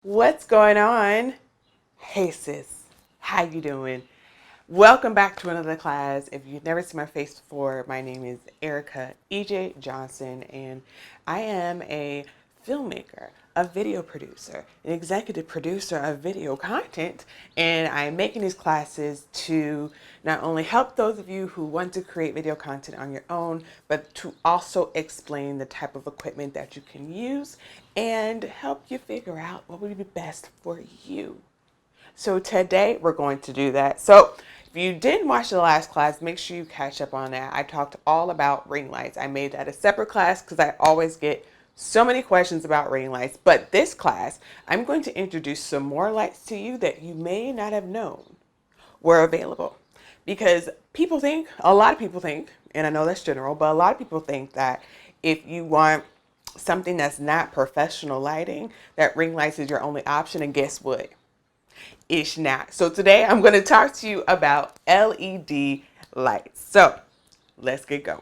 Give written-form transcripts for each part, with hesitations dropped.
What's going on? Hey sis, how you doing? Welcome back to another class. If you've never seen my face before, my name is Erica EJ Johnson, and I am a filmmaker, a video producer, an executive producer of video content, and I'm making these classes to not only help those of you who want to create video content on your own, but to also explain the type of equipment that you can use and help you figure out what would be best for you. So today we're going to do that. So if you didn't watch the last class, make sure you catch up on that. I talked all about ring lights. I made that a separate class because I always get so many questions about ring lights. But this class, I'm going to introduce some more lights to you that you may not have known were available. Because a lot of people think, and I know that's general, but a lot of people think that if you want something that's not professional lighting, that ring lights is your only option. And guess what? It's not. So today I'm going to talk to you about LED lights. So let's get going.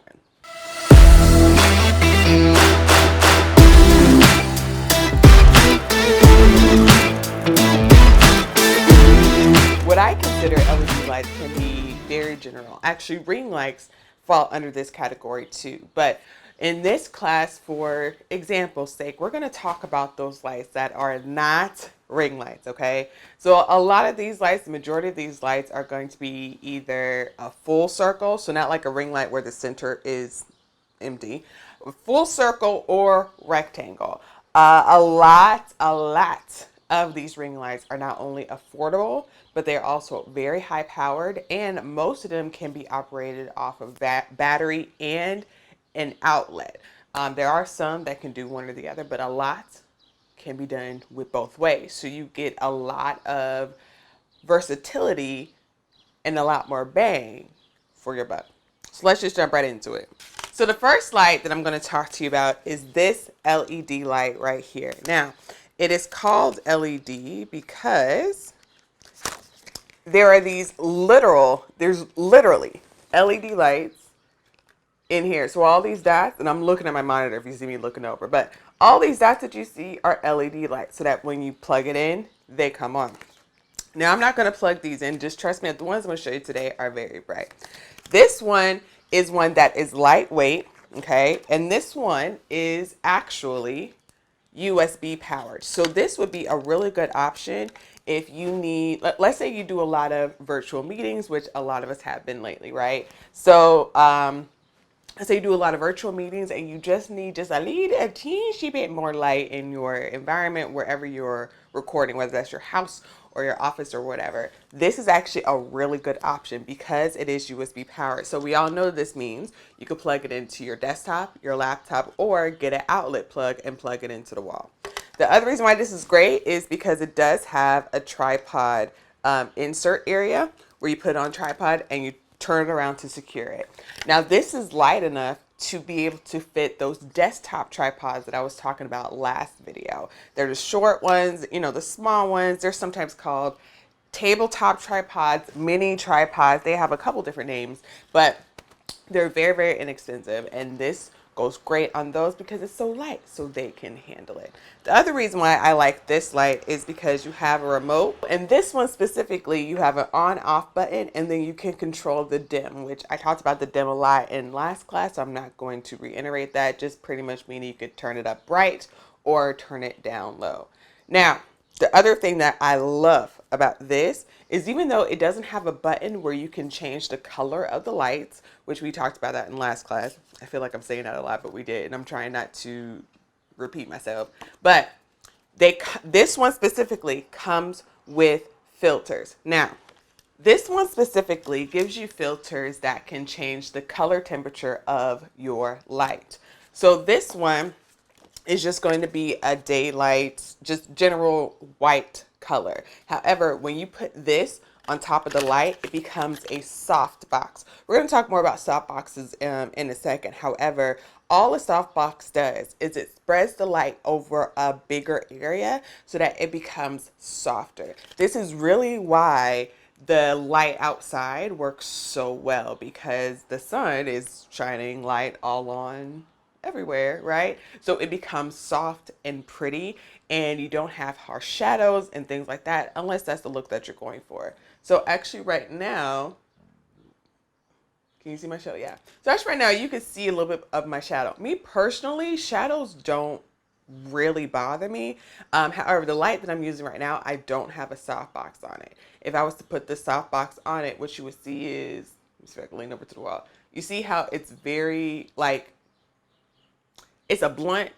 What I consider LED lights can be very general. Actually, ring lights fall under this category too. But in this class, for example's sake, we're going to talk about those lights that are not ring lights, okay? So a lot of these lights, the majority of these lights are going to be either a full circle, so not like a ring light where the center is empty, full circle or rectangle. A lot of these ring lights are not only affordable, but they're also very high powered, and most of them can be operated off of battery and an outlet. There are some that can do one or the other, but a lot can be done with both ways. So you get a lot of versatility and a lot more bang for your buck. So let's just jump right into it. So the first light that I'm going to talk to you about is this LED light right here. Now, it is called LED because there's literally LED lights in here. So all these dots, and I'm looking at my monitor if you see me looking over, but all these dots that you see are LED lights so that when you plug it in, they come on. Now, I'm not going to plug these in. Just trust me, the ones I'm going to show you today are very bright. This one is one that is lightweight, okay? And this one is actually USB powered. So this would be a really good option if you need, let's say you do a lot of virtual meetings, which a lot of us have been lately, right? So, let's say you do a lot of virtual meetings and you just need just a teensy bit more light in your environment wherever you're recording, whether that's your house or your office or whatever. This is actually a really good option because it is USB powered. So we all know this means you can plug it into your desktop, your laptop, or get an outlet plug and plug it into the wall. The other reason why this is great is because it does have a tripod insert area where you put it on tripod and you turn it around to secure it. Now this is light enough to be able to fit those desktop tripods that I was talking about last video. They're the short ones, the small ones. They're sometimes called tabletop tripods, mini tripods. They have a couple different names, but they're very, very inexpensive. And this goes great on those because it's so light, so they can handle it. The other reason why I like this light is because you have a remote, and this one specifically, you have an on-off button, and then you can control the dim, which I talked about the dim a lot in last class, so I'm not going to reiterate that. Just pretty much meaning you could turn it up bright or turn it down low. Now, the other thing that I love about this is even though it doesn't have a button where you can change the color of the lights, which we talked about that in last class. I feel like I'm saying that a lot, but we did, and I'm trying not to repeat myself. But this one specifically comes with filters. Now, this one specifically gives you filters that can change the color temperature of your light. So this one is just going to be a daylight, just general white color. However, when you put this on top of the light, it becomes a soft box. We're going to talk more about softboxes in a second. However, all a softbox does is it spreads the light over a bigger area so that it becomes softer. This is really why the light outside works so well, because the sun is shining light all on everywhere, right? So it becomes soft and pretty, and you don't have harsh shadows and things like that, unless that's the look that you're going for. So actually right now, can you see my shadow? Yeah. So actually right now you can see a little bit of my shadow. Me personally, shadows don't really bother me. However, the light that I'm using right now, I don't have a softbox on it. If I was to put the softbox on it, what you would see is, let me see if I can lean over to the wall. You see how it's very like, it's a blunt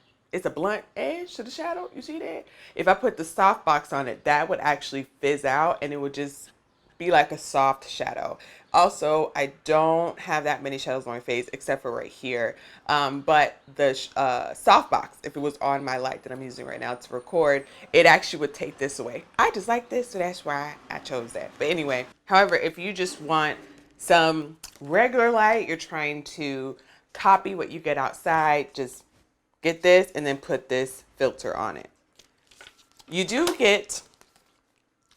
edge to the shadow. You see that? If I put the softbox on it, that would actually fizz out and it would just be like a soft shadow. Also, I don't have that many shadows on my face except for right here. But the softbox, if it was on my light that I'm using right now to record, it actually would take this away. I just like this, so that's why I chose that. But anyway, however, if you just want some regular light, you're trying to copy what you get outside, just get this and then put this filter on it. You do get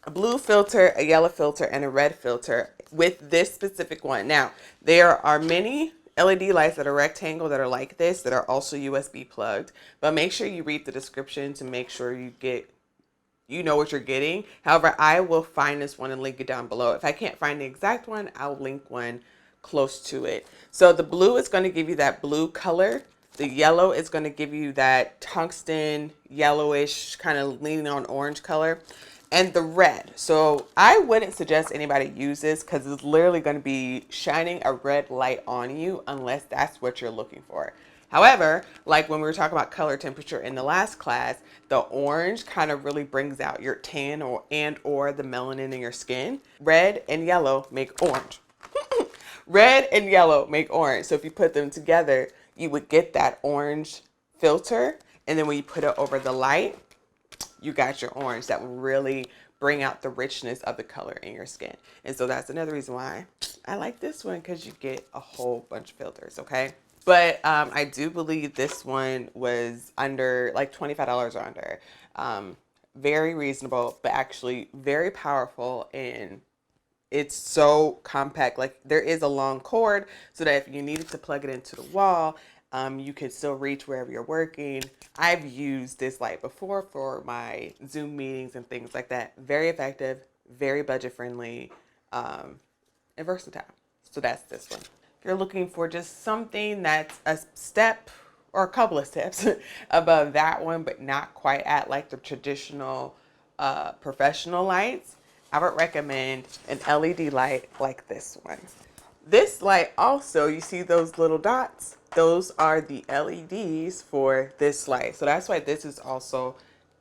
a blue filter, a yellow filter, and a red filter with this specific one. Now, there are many LED lights that are rectangle that are like this that are also USB plugged, but make sure you read the description to make sure you know what you're getting. However, I will find this one and link it down below. If I can't find the exact one, I'll link one close to it. So the blue is going to give you that blue color. The yellow is going to give you that tungsten yellowish kind of leaning on orange color. And the red. So I wouldn't suggest anybody use this because it's literally going to be shining a red light on you unless that's what you're looking for. However, like when we were talking about color temperature in the last class, the orange kind of really brings out your tan or the melanin in your skin. Red and yellow make orange. Red and yellow make orange. So if you put them together, you would get that orange filter. And then when you put it over the light, you got your orange that will really bring out the richness of the color in your skin. And so that's another reason why I like this one, because you get a whole bunch of filters, okay? But I do believe this one was under like $25 or under. Very reasonable, but actually very powerful, and it's so compact. Like there is a long cord so that if you needed to plug it into the wall, you can still reach wherever you're working. I've used this light before for my Zoom meetings and things like that. Very effective, very budget friendly, and versatile. So that's this one. If you're looking for just something that's a step or a couple of steps above that one, but not quite at like the traditional professional lights, I would recommend an LED light like this one. This light also, you see those little dots? Those are the LEDs for this light. So that's why this is also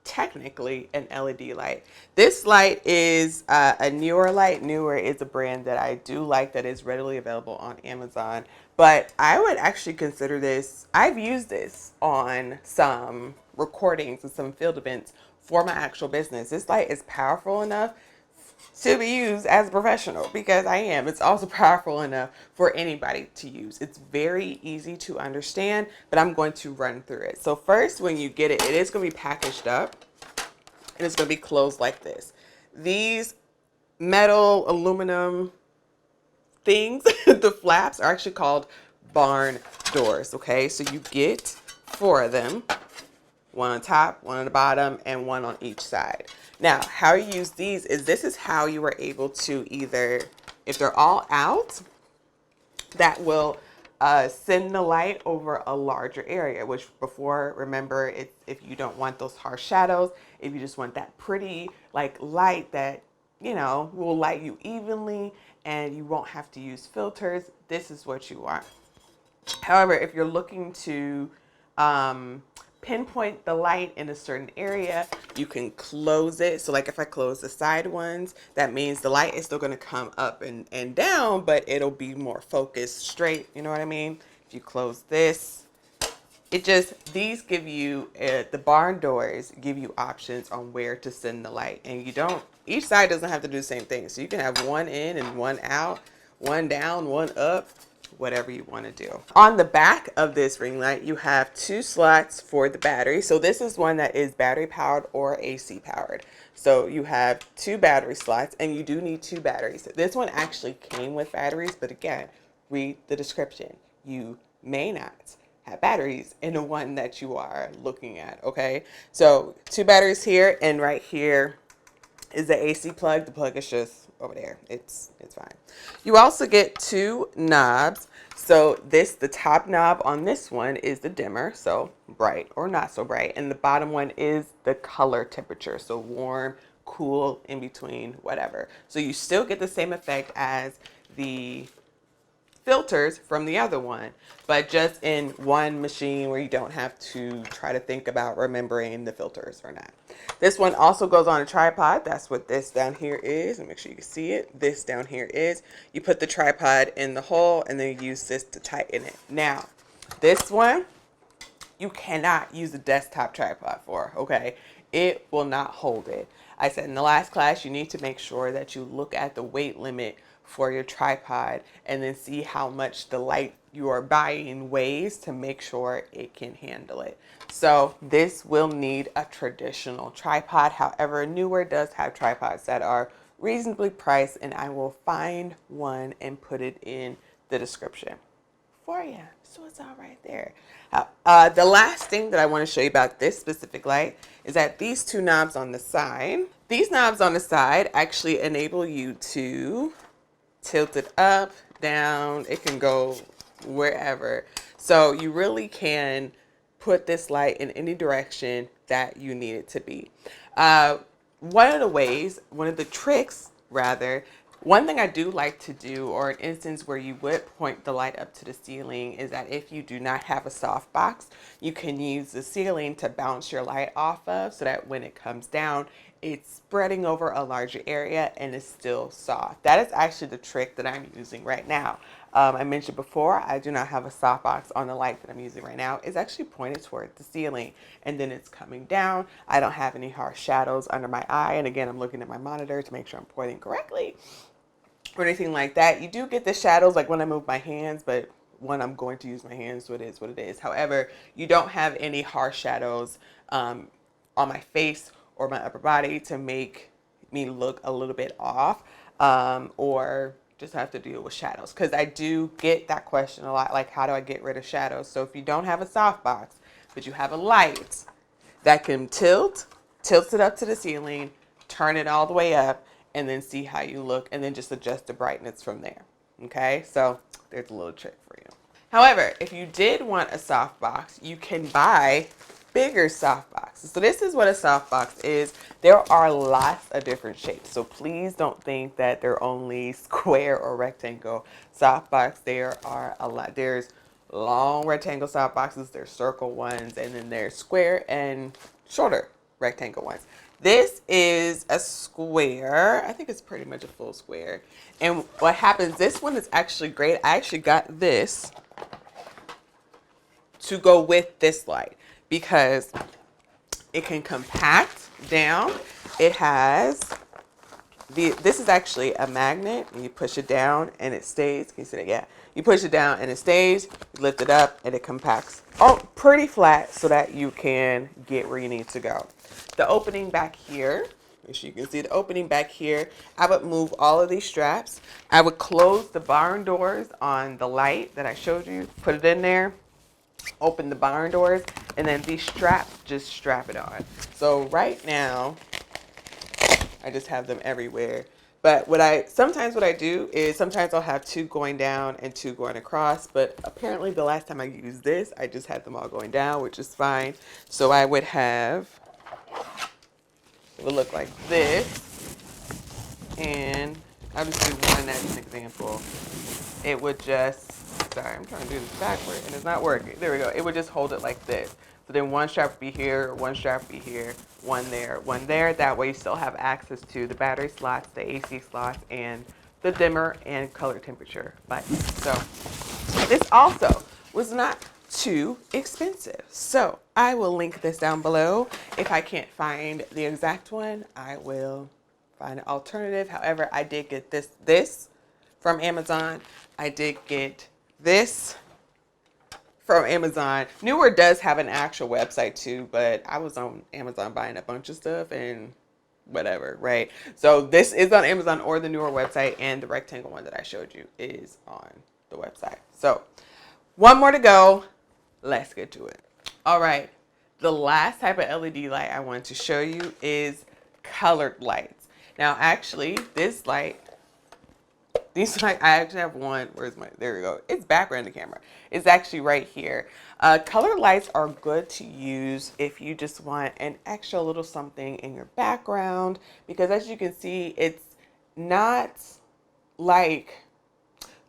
technically an LED light. This light is a newer light. Newer is a brand that I do like that is readily available on Amazon. But I would actually consider this, I've used this on some recordings and some field events for my actual business. This light is powerful enough to be used as a professional, because I am. It's also powerful enough for anybody to use. It's very easy to understand, but I'm going to run through it. So first, when you get it, it is going to be packaged up and it's going to be closed like this. These metal aluminum things, the flaps, are actually called barn doors. Okay, so you get 4 of them, one on top, one on the bottom, and one on each side. Now, how you use these is, this is how you were able to either, if they're all out, that will send the light over a larger area, which before, remember, if you don't want those harsh shadows, if you just want that pretty like light that, you know, will light you evenly and you won't have to use filters, this is what you want. However, if you're looking to pinpoint the light in a certain area, you can close it. So like if I close the side ones, that means the light is still going to come up and down, but it'll be more focused straight. You know what I mean? If you close this, it just, these give you, the barn doors give you options on where to send the light. And you don't, each side doesn't have to do the same thing. So you can have one in and one out, one down, one up, whatever you want to do. On the back of this ring light, you have 2 slots for the battery. So this is one that is battery powered or AC powered. So you have 2 battery slots, and you do need 2 batteries. This one actually came with batteries, but again, read the description. You may not have batteries in the one that you are looking at, okay? So 2 batteries here, and right here is the AC plug. The plug is just over there. It's fine. You also get 2 knobs. So the top knob on this one is the dimmer, so bright or not so bright. And the bottom one is the color temperature, so warm, cool, in between, whatever. So you still get the same effect as the filters from the other one, but just in one machine where you don't have to try to think about remembering the filters or not. This one also goes on a tripod. That's what this down here is. And make sure you can see it. This down here is. You put the tripod in the hole and then you use this to tighten it. Now, this one, you cannot use a desktop tripod for, okay? It will not hold it. I said in the last class, you need to make sure that you look at the weight limit for your tripod and then see how much the light you are buying weighs to make sure it can handle it. So this will need a traditional tripod. However, Newer does have tripods that are reasonably priced, and I will find one and put it in the description for you. So it's all right there. The last thing that I want to show you about this specific light is that these 2 knobs on the side, actually enable you to tilt it up, down. It can go wherever. So you really can put this light in any direction that you need it to be. One of the tricks, one thing I do like to do, or an instance where you would point the light up to the ceiling, is that if you do not have a softbox, you can use the ceiling to bounce your light off of, so that when it comes down, it's spreading over a larger area and it's still soft. That is actually the trick that I'm using right now. I mentioned before, I do not have a softbox on the light that I'm using right now. It's actually pointed toward the ceiling and then it's coming down. I don't have any harsh shadows under my eye. And again, I'm looking at my monitor to make sure I'm pointing correctly or anything like that. You do get the shadows like when I move my hands, but when I'm going to use my hands, so it is what it is. However, you don't have any harsh shadows on my face or my upper body to make me look a little bit off, or just have to deal with shadows. Because I do get that question a lot, like how do I get rid of shadows? So if you don't have a softbox, but you have a light that can tilts it up to the ceiling, turn it all the way up, and then see how you look, and then just adjust the brightness from there. Okay, so there's a little trick for you. However, if you did want a softbox, you can buy bigger softboxes. So this is what a softbox is. There are lots of different shapes. So please don't think that they're only square or rectangle softbox. There are a lot. There's long rectangle softboxes, there's circle ones, and then there's square and shorter rectangle ones. This is a square. I think it's pretty much a full square. And what happens, this one is actually great. I actually got this to go with this light because it can compact down. It has this is actually a magnet, and you push it down and it stays. Can you see that? Yeah. You push it down and it stays. You lift it up and it compacts. Oh, pretty flat so that you can get where you need to go. The opening back here, make sure you can see the opening back here. I would move all of these straps. I would close the barn doors on the light that I showed you. Put it in there. Open the barn doors, and then these straps, just strap it on. So right now, I just have them everywhere. But sometimes what I do is sometimes I'll have 2 going down and 2 going across. But apparently the last time I used this, I just had them all going down, which is fine. So I would have, it would look like this. And I'll just do one as an example. It would just, sorry, I'm trying to do this backward and it's not working. There we go. It would just hold it like this. So then one strap would be here, one strap would be here, one there, one there. That way you still have access to the battery slots, the AC slots, and the dimmer and color temperature buttons. So this also was not too expensive. So I will link this down below. If I can't find the exact one, I will find an alternative. However, I did get this from Amazon. I did get this from Amazon. Newer does have an actual website too, but I was on Amazon buying a bunch of stuff and whatever, right? So this is on Amazon or the Newer website, and the rectangle one that I showed you is on the website. So one more to go. let's get to it. All right. The last type of LED light I want to show you is colored lights. Now, actually, this light, these light, I actually have one. Where's my, there we go. It's background the camera. It's actually right here. Colored lights are good to use if you just want an extra little something in your background, because as you can see, it's not like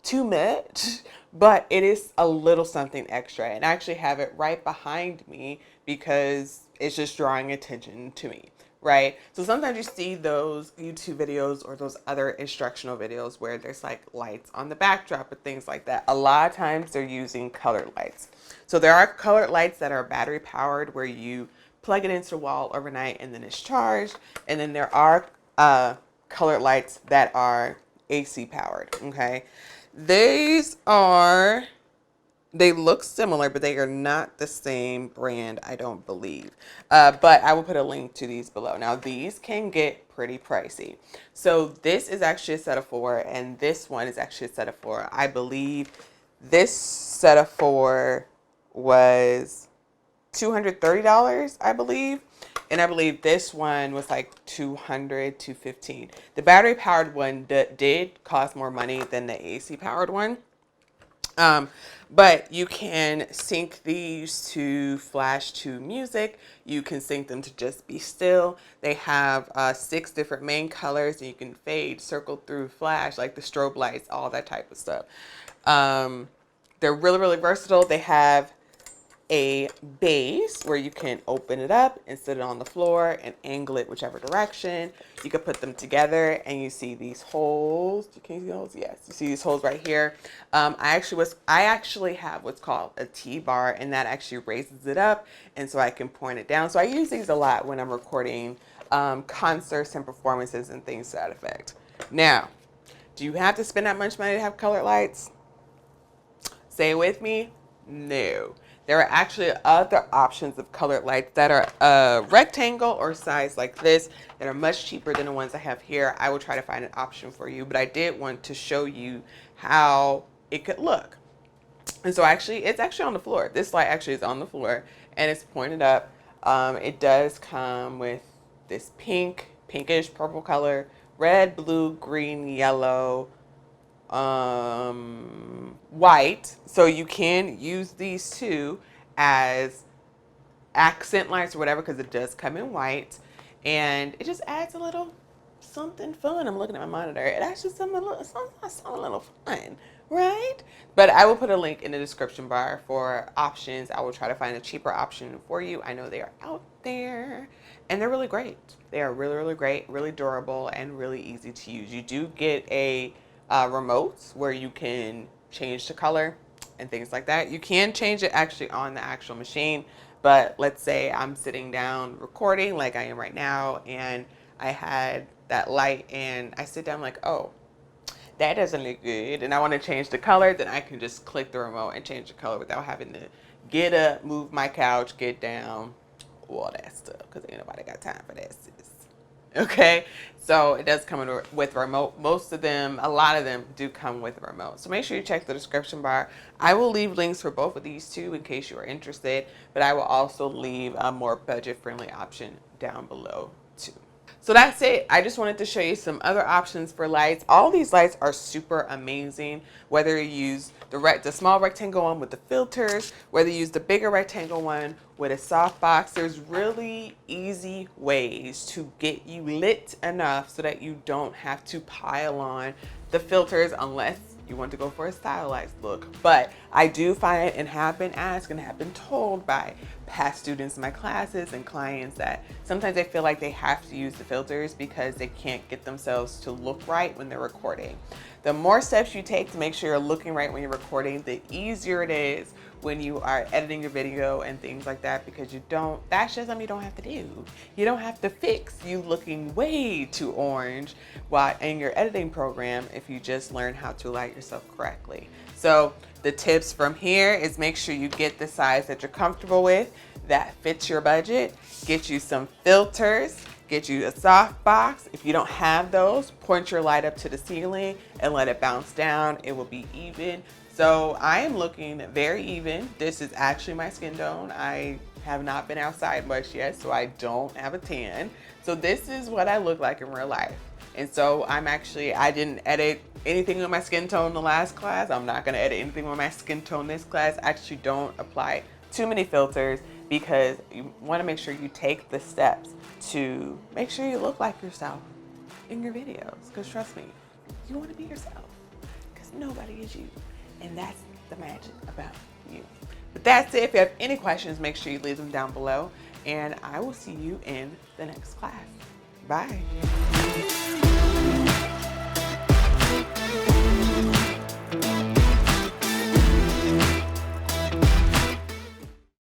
too much, but it is a little something extra. And I actually have it right behind me because it's just drawing attention to me, right? So sometimes you see those YouTube videos or those other instructional videos where there's like lights on the backdrop or things like that. A lot of times they're using colored lights. So there are colored lights that are battery powered where you plug it into the wall overnight and then it's charged. And then there are colored lights that are AC powered, okay? These are, they look similar, but they are not the same brand, I don't believe. But I will put a link to these below. Now, these can get pretty pricey. So this is actually a set of 4, and this one is actually a set of 4. I believe this set of 4 was $230, I believe. And I believe this one was like $200 to $215. The battery powered one did cost more money than the AC powered one. But you can sync these to flash to music. You can sync them to just be still. They have 6 different main colors, and you can fade, circle through, flash, like the strobe lights, all that type of stuff. They're really, really versatile. They have a base where you can open it up and sit it on the floor and angle it whichever direction. You can put them together and you see these holes. Can you see those? Yes, you see these holes right here. I actually have what's called a T-bar, and that actually raises it up, and so I can point it down. So I use these a lot when I'm recording concerts and performances and things to that effect. Now, do you have to spend that much money to have colored lights? Say it with me. No. There are actually other options of colored lights that are rectangle or size like this that are much cheaper than the ones I have here. I will try to find an option for you, but I did want to show you how it could look. And so actually, it's actually on the floor. This light actually is on the floor and it's pointed up. It does come with this pinkish purple color, red, blue, green, yellow, white. So you can use these two as accent lights or whatever, because it does come in white, and it just adds a little something fun. I'm looking at my monitor. It adds just something a little fun, right? But I will put a link in the description bar for options. I will try to find a cheaper option for you. I know they are out there, and they're really great. They are really, really great, really durable, and really easy to use. You do get a remotes where you can change the color and things like that. You can change it actually on the actual machine, but let's say I'm sitting down recording like I am right now, and I had that light and I sit down like, oh, that doesn't look good, and I want to change the color, then I can just click the remote and change the color without having to get up, move my couch, get down, all that stuff, because ain't nobody got time for that, sis. Okay, so it does come with a remote. Most of them, a lot of them do come with a remote. So make sure you check the description bar. I will leave links for both of these two in case you are interested, but I will also leave a more budget-friendly option down below too. So that's it. I just wanted to show you some other options for lights. All these lights are super amazing, whether you use the small rectangle one with the filters, whether you use the bigger rectangle one with a softbox. There's really easy ways to get you lit enough so that you don't have to pile on the filters unless you want to go for a stylized look. But I do find it, and have been asked and have been told by past students in my classes and clients, that sometimes they feel like they have to use the filters because they can't get themselves to look right when they're recording. The more steps you take to make sure you're looking right when you're recording, the easier it is when you are editing your video and things like that, because that's just something you don't have to do. You don't have to fix you looking way too orange while in your editing program if you just learn how to light yourself correctly. So the tips from here is make sure you get the size that you're comfortable with, that fits your budget. Get you some filters, get you a softbox. If you don't have those, point your light up to the ceiling and let it bounce down. It will be even So I am looking very even. This is actually my skin tone. I have not been outside much yet, so I don't have a tan. So this is what I look like in real life. And so I didn't edit anything on my skin tone in the last class. I'm not gonna edit anything on my skin tone this class. I actually don't apply too many filters because you wanna make sure you take the steps to make sure you look like yourself in your videos. Because trust me, you wanna be yourself because nobody is you. And that's the magic about you. But that's it. If you have any questions, make sure you leave them down below. And I will see you in the next class. Bye.